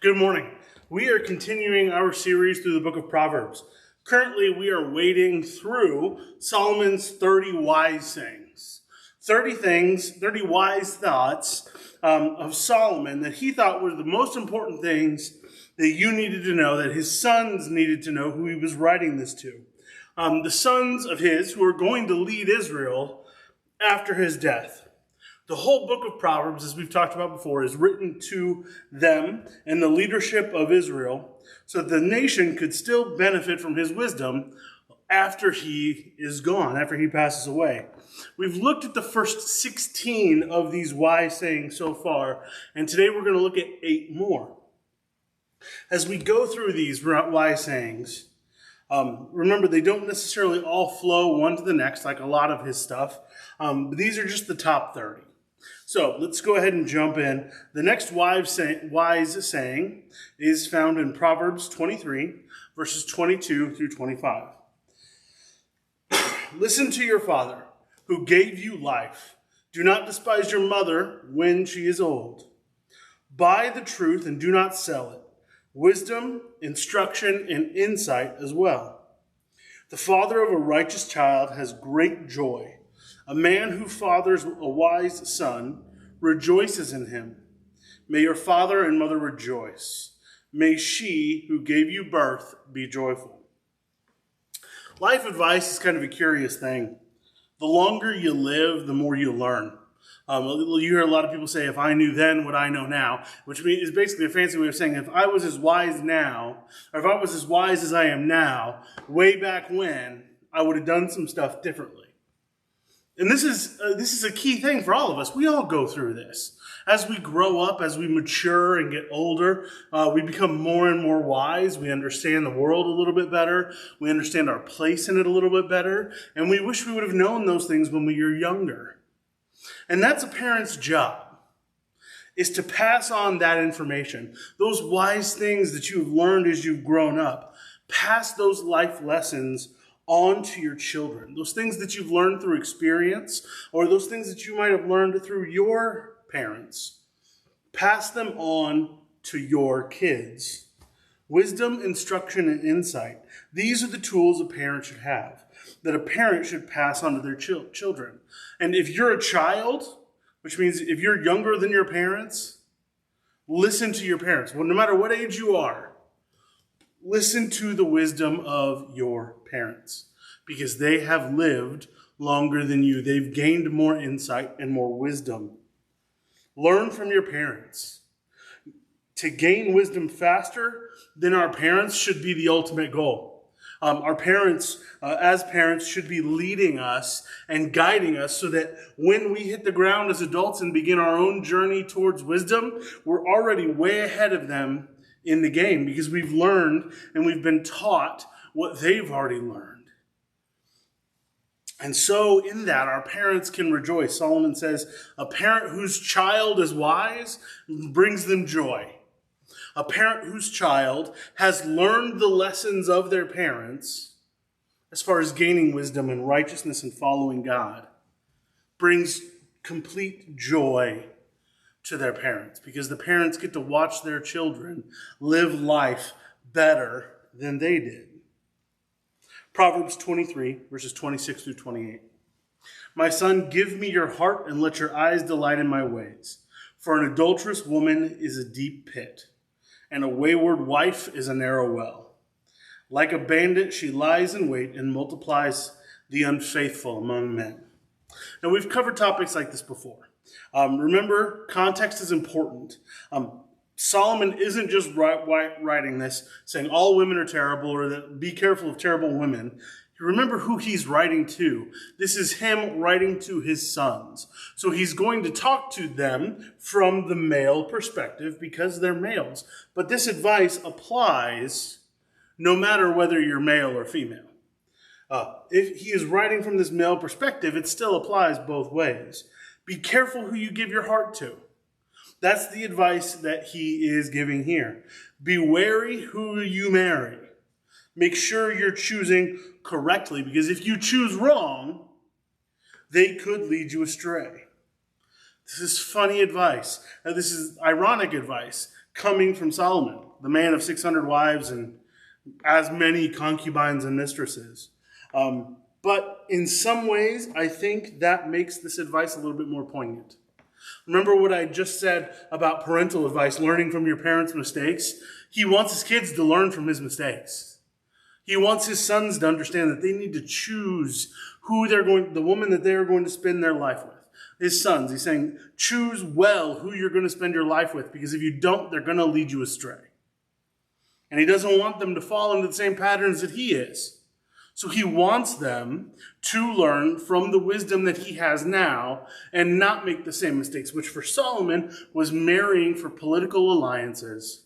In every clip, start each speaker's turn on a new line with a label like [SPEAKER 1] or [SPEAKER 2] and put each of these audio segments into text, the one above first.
[SPEAKER 1] Good morning. We are continuing our series through the book of Proverbs. Currently, we are wading through Solomon's 30 wise sayings. 30 wise thoughts of Solomon that he thought were the most important things that you needed to know, that his sons needed to know, who he was writing this to. The sons of his who are going to lead Israel after his death. The whole book of Proverbs, as we've talked about before, is written to them and the leadership of Israel so that the nation could still benefit from his wisdom after he is gone, after he passes away. We've looked at the first 16 of these wise sayings so far, and today we're going to look at 8 more. As we go through these wise sayings, remember, they don't necessarily all flow one to the next like a lot of his stuff, but these are just the top 30. So let's go ahead and jump in. The next wise saying is found in Proverbs 23, verses 22 through 25. Listen to your father, who gave you life. Do not despise your mother when she is old. Buy the truth and do not sell it. Wisdom, instruction, and insight as well. The father of a righteous child has great joy. A man who fathers a wise son rejoices in him. May your father and mother rejoice. May she who gave you birth be joyful. Life advice is kind of a curious thing. The longer you live, the more you learn. You hear a lot of people say, if I knew then what I know now, which is basically a fancy way of saying, if I was as wise now, or if I was as wise as I am now, way back when, I would have done some stuff differently. And this is a key thing for all of us. We all go through this. As we grow up, as we mature and get older, we become more and more wise. We understand the world a little bit better. We understand our place in it a little bit better. And we wish we would have known those things when we were younger. And that's a parent's job, is to pass on that information. Those wise things that you've learned as you've grown up. Pass those life lessons on to your children. Those things that you've learned through experience, or those things that you might have learned through your parents. Pass them on to your kids. Wisdom, instruction, and insight. These are the tools a parent should have, that a parent should pass on to their children. And if you're a child, which means if you're younger than your parents, listen to your parents. Well, no matter what age you are, listen to the wisdom of your parents, because they have lived longer than you. They've gained more insight and more wisdom. Learn from your parents. To gain wisdom faster than our parents should be the ultimate goal. Our parents, as parents, should be leading us and guiding us so that when we hit the ground as adults and begin our own journey towards wisdom, we're already way ahead of them in the game, because we've learned and we've been taught what they've already learned. And so in that, our parents can rejoice. Solomon says, a parent whose child is wise brings them joy. A parent whose child has learned the lessons of their parents, as far as gaining wisdom and righteousness and following God, brings complete joy to their parents, because the parents get to watch their children live life better than they did. Proverbs 23, verses 26 through 28. My son, give me your heart and let your eyes delight in my ways. For an adulterous woman is a deep pit, and a wayward wife is a narrow well. Like a bandit, she lies in wait and multiplies the unfaithful among men. Now, we've covered topics like this before. Remember, context is important. Solomon isn't just writing this saying all women are terrible, or that be careful of terrible women. Remember who he's writing to. This is him writing to his sons. So he's going to talk to them from the male perspective because they're males. But this advice applies no matter whether you're male or female. If he is writing from this male perspective, it still applies both ways. Be careful who you give your heart to. That's the advice that he is giving here. Be wary who you marry. Make sure you're choosing correctly, because if you choose wrong, they could lead you astray. This is funny advice. This is ironic advice, coming from Solomon, the man of 600 wives and as many concubines and mistresses. But in some ways, I think that makes this advice a little bit more poignant. Remember what I just said about parental advice, learning from your parents' mistakes? He wants his kids to learn from his mistakes. He wants his sons to understand that they need to choose the woman that they're going to spend their life with. His sons, he's saying, choose well who you're going to spend your life with, because if you don't, they're going to lead you astray. And he doesn't want them to fall into the same patterns that he is. So he wants them to learn from the wisdom that he has now and not make the same mistakes, which for Solomon was marrying for political alliances.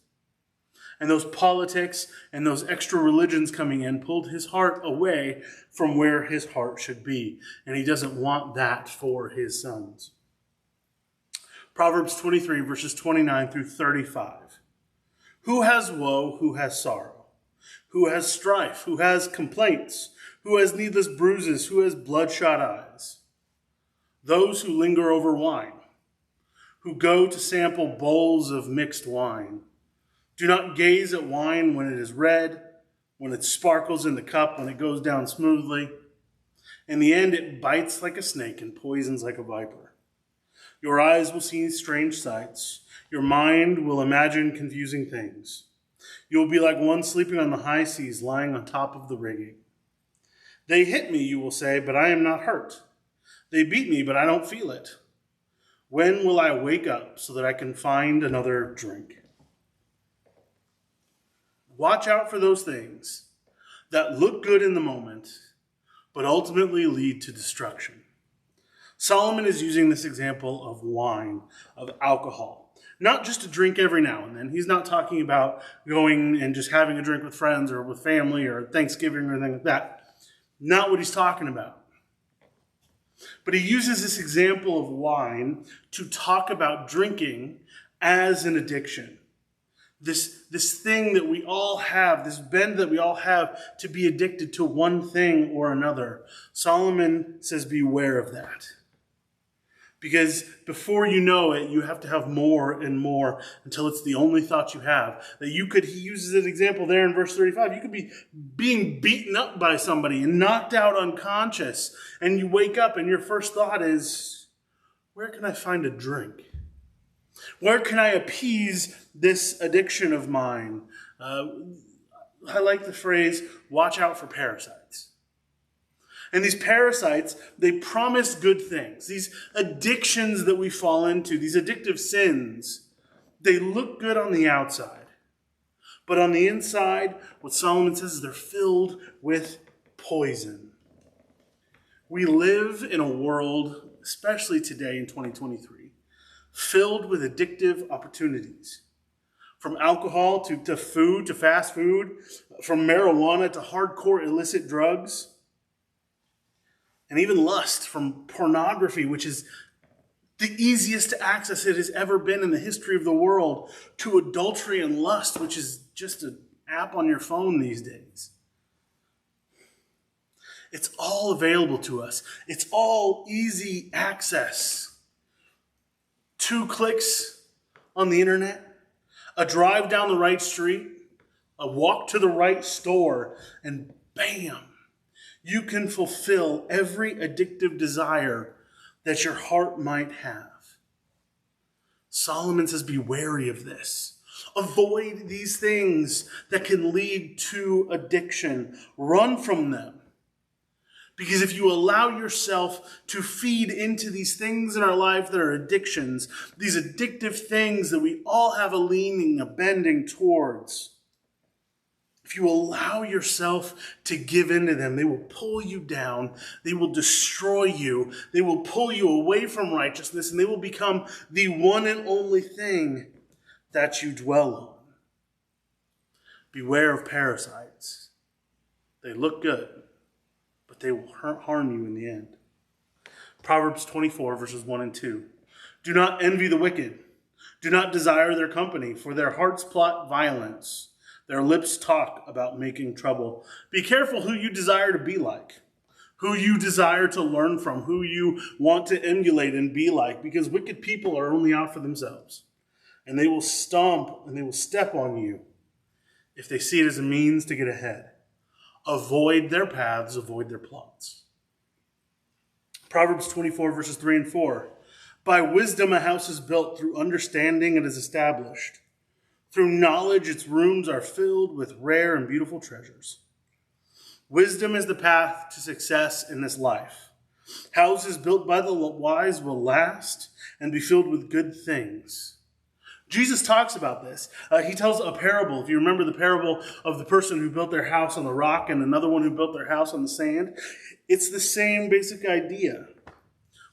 [SPEAKER 1] And those politics and those extra religions coming in pulled his heart away from where his heart should be. And he doesn't want that for his sons. Proverbs 23, verses 29 through 35. Who has woe? Who has sorrow? Who has strife? Who has complaints? Who has needless bruises? Who has bloodshot eyes? Those who linger over wine, who go to sample bowls of mixed wine. Do not gaze at wine when it is red, when it sparkles in the cup, when it goes down smoothly. In the end, it bites like a snake and poisons like a viper. Your eyes will see strange sights. Your mind will imagine confusing things. You will be like one sleeping on the high seas, lying on top of the rigging. They hit me, you will say, but I am not hurt. They beat me, but I don't feel it. When will I wake up so that I can find another drink? Watch out for those things that look good in the moment, but ultimately lead to destruction. Solomon is using this example of wine, of alcohol. Not just a drink every now and then. He's not talking about going and just having a drink with friends or with family or Thanksgiving or anything like that. Not what he's talking about. But he uses this example of wine to talk about drinking as an addiction. This thing that we all have, this bend that we all have to be addicted to one thing or another. Solomon says, beware of that. Because before you know it, you have to have more and more until it's the only thought you have. He uses an example there in verse 35. You could be being beaten up by somebody and knocked out unconscious. And you wake up and your first thought is, where can I find a drink? Where can I appease this addiction of mine? I like the phrase, watch out for parasites. And these parasites, they promise good things. These addictions that we fall into, these addictive sins, they look good on the outside. But on the inside, what Solomon says is they're filled with poison. We live in a world, especially today in 2023, filled with addictive opportunities. From alcohol to food, to fast food, from marijuana to hardcore illicit drugs. And even lust, from pornography, which is the easiest to access it has ever been in the history of the world, to adultery and lust, which is just an app on your phone these days. It's all available to us. It's all easy access. 2 clicks on the internet, a drive down the right street, a walk to the right store, and bam, you can fulfill every addictive desire that your heart might have. Solomon says, be wary of this. Avoid these things that can lead to addiction. Run from them. Because if you allow yourself to feed into these things in our life that are addictions, these addictive things that we all have a leaning, a bending towards, if you allow yourself to give into them, they will pull you down. They will destroy you. They will pull you away from righteousness, and they will become the one and only thing that you dwell on. Beware of parasites. They look good, but they will harm you in the end. Proverbs 24, verses 1 and 2. Do not envy the wicked. Do not desire their company, for their hearts plot violence. Their lips talk about making trouble. Be careful who you desire to be like, who you desire to learn from, who you want to emulate and be like, because wicked people are only out for themselves. and they will stomp and they will step on you if they see it as a means to get ahead. Avoid their paths, avoid their plots. Proverbs 24, verses 3 and 4. By wisdom a house is built, through understanding it is established. Through knowledge its rooms are filled with rare and beautiful treasures. Wisdom is the path to success in this life. Houses built by the wise will last and be filled with good things. Jesus talks about this. He tells a parable. If you remember the parable of the person who built their house on the rock and another one who built their house on the sand, it's the same basic idea.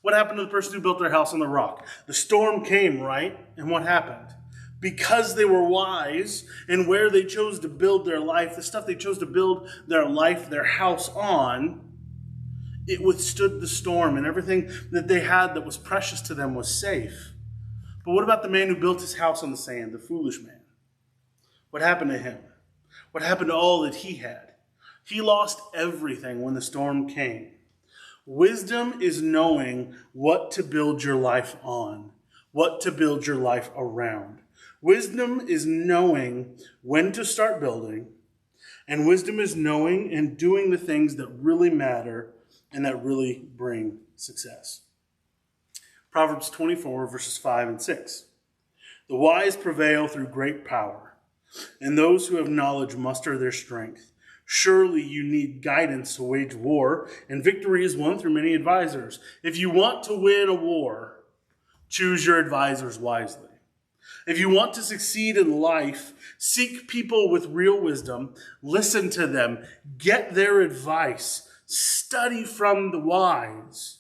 [SPEAKER 1] What happened to the person who built their house on the rock? The storm came, right? And what happened? Because they were wise and where they chose to build their life, the stuff they chose to build their life, their house on, it withstood the storm, and everything that they had that was precious to them was safe. But what about the man who built his house on the sand, the foolish man? What happened to him? What happened to all that he had? He lost everything when the storm came. Wisdom is knowing what to build your life on, what to build your life around. Wisdom is knowing when to start building, and wisdom is knowing and doing the things that really matter and that really bring success. Proverbs 24, verses 5 and 6. The wise prevail through great power, and those who have knowledge muster their strength. Surely you need guidance to wage war, and victory is won through many advisors. If you want to win a war, choose your advisors wisely. If you want to succeed in life, seek people with real wisdom, listen to them, get their advice, study from the wise.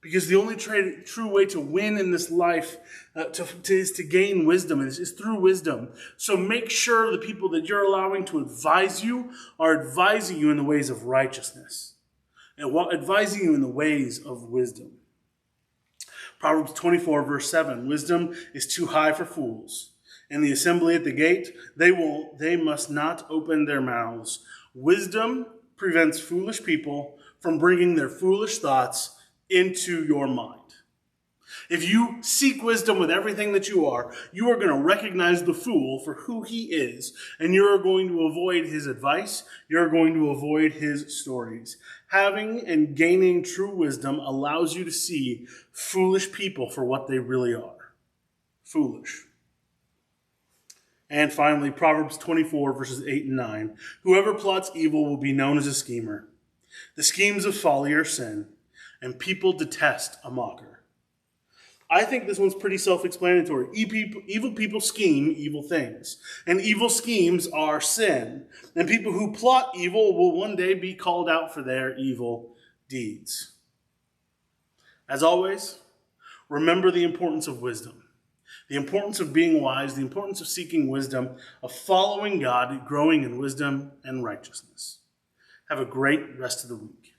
[SPEAKER 1] Because the only true way to win in this life is to gain wisdom, is through wisdom. So make sure the people that you're allowing to advise you are advising you in the ways of righteousness, and advising you in the ways of wisdom. Proverbs 24, verse 7, wisdom is too high for fools. In the assembly at the gate, they must not open their mouths. Wisdom prevents foolish people from bringing their foolish thoughts into your mind. If you seek wisdom with everything that you are going to recognize the fool for who he is, and you're going to avoid his advice. You're going to avoid his stories. Having and gaining true wisdom allows you to see foolish people for what they really are. Foolish. And finally, Proverbs 24, verses 8 and 9. Whoever plots evil will be known as a schemer. The schemes of folly are sin, and people detest a mocker. I think this one's pretty self-explanatory. Evil people scheme evil things, and evil schemes are sin. And people who plot evil will one day be called out for their evil deeds. As always, remember the importance of wisdom, the importance of being wise, the importance of seeking wisdom, of following God, growing in wisdom and righteousness. Have a great rest of the week.